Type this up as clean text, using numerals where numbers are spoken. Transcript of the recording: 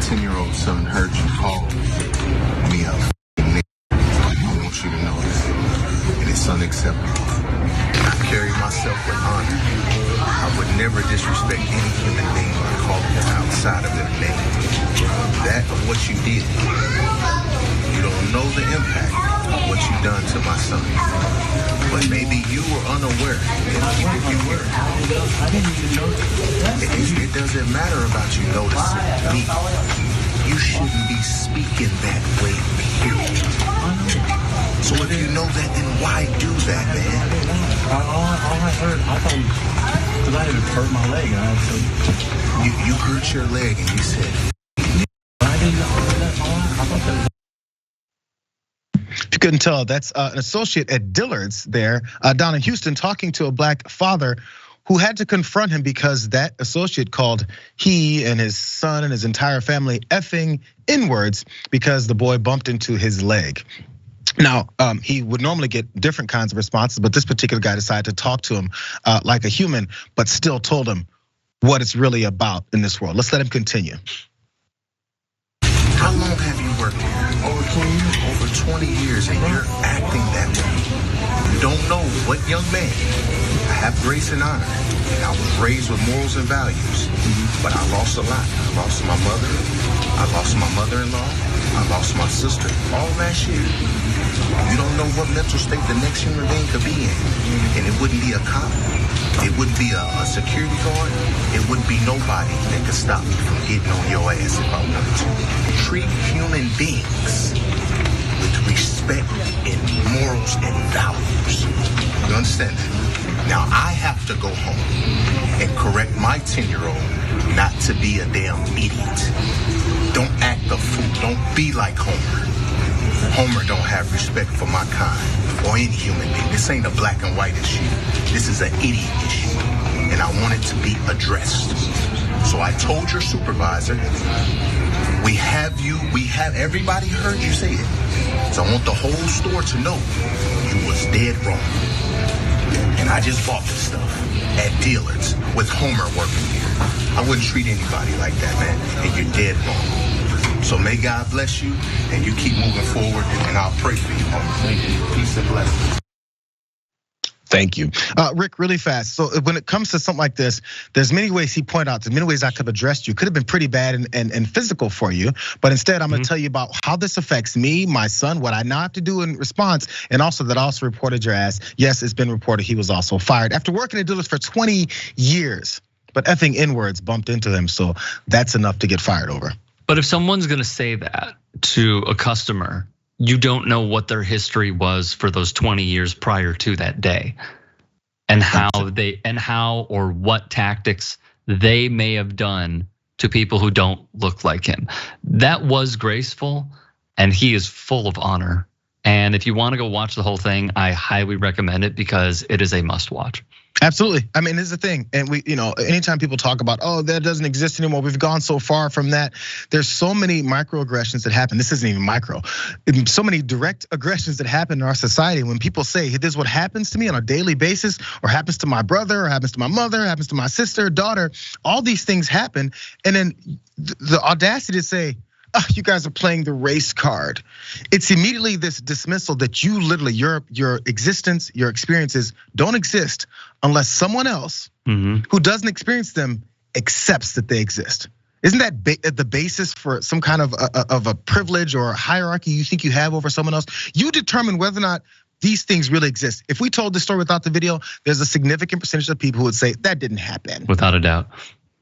10-year-old son heard you call me a nigga. I want you to know this, and it's unacceptable. I carry myself with honor. I would never disrespect any human being by calling them outside of their name. That of what you did, you don't know the impact of what you've done to my son. But maybe you were unaware. I didn't even notice. It doesn't matter about you noticing me. You shouldn't be speaking that way, period. So if you know that, then why do that, man? All I heard, I thought, because I had hurt my leg, and I said, You hurt your leg and you said, I didn't know that. I thought that was. If you couldn't tell, that's an associate at Dillard's there down in Houston talking to a black father who had to confront him because that associate called he and his son and his entire family effing N-words because the boy bumped into his leg. Now, he would normally get different kinds of responses, but this particular guy decided to talk to him like a human, but still told him what it's really about in this world. Let's let him continue. How long have you worked here? Over 20 years. Over 20 years, and you're acting that way. You don't know what young man. I have grace and honor. I was raised with morals and values, but I lost a lot. I lost my mother. I lost my mother-in-law. I lost my sister all last year. You don't know what mental state the next human being could be in. And it wouldn't be a cop. It wouldn't be a security guard. It wouldn't be nobody that could stop me from getting on your ass if I wanted to. Treat human beings with respect and morals and values. You understand that? Now I have to go home and correct my 10-year-old not to be a damn idiot. Don't act a fool. Don't be like Homer. Homer don't have respect for my kind or any human being. This ain't a black and white issue. This is an idiot issue, and I want it to be addressed. So I told your supervisor, we have everybody heard you say it. So I want the whole store to know you was dead wrong. And I just bought this stuff at Dillard's with Homer working here. I wouldn't treat anybody like that, man, and you're dead wrong. So may God bless you, and you keep moving forward, and I'll pray for you, Homer. Thank you. Peace and blessings. Thank you. Rick, really fast. So when it comes to something like this, there's many ways he pointed out, there's many ways I could have addressed you. Could have been pretty bad and physical for you. But instead, I'm gonna tell you about how this affects me, my son, what I now have to do in response. And also that I also reported your ass. Yes, it's been reported he was also fired after working at Dillard's for 20 years. But effing N-words bumped into him. So that's enough to get fired over. But if someone's gonna say that to a customer, you don't know what their history was for those 20 years prior to that day, and how or what tactics they may have done to people who don't look like him. That was graceful, and he is full of honor. And if you want to go watch the whole thing, I highly recommend it because it is a must watch. Absolutely. I mean, this is the thing. And we, anytime people talk about, oh, that doesn't exist anymore, we've gone so far from that. There's so many microaggressions that happen. This isn't even micro. So many direct aggressions that happen in our society. When people say, hey, this is what happens to me on a daily basis, or happens to my brother, or happens to my mother, or happens to my sister, daughter, all these things happen. And then the audacity to say, oh, you guys are playing the race card. It's immediately this dismissal that you literally, your existence, your experiences don't exist unless someone else who doesn't experience them accepts that they exist. Isn't that the basis for some kind of a privilege or a hierarchy you think you have over someone else? You determine whether or not these things really exist. If we told this story without the video, there's a significant percentage of people who would say that didn't happen. Without a doubt.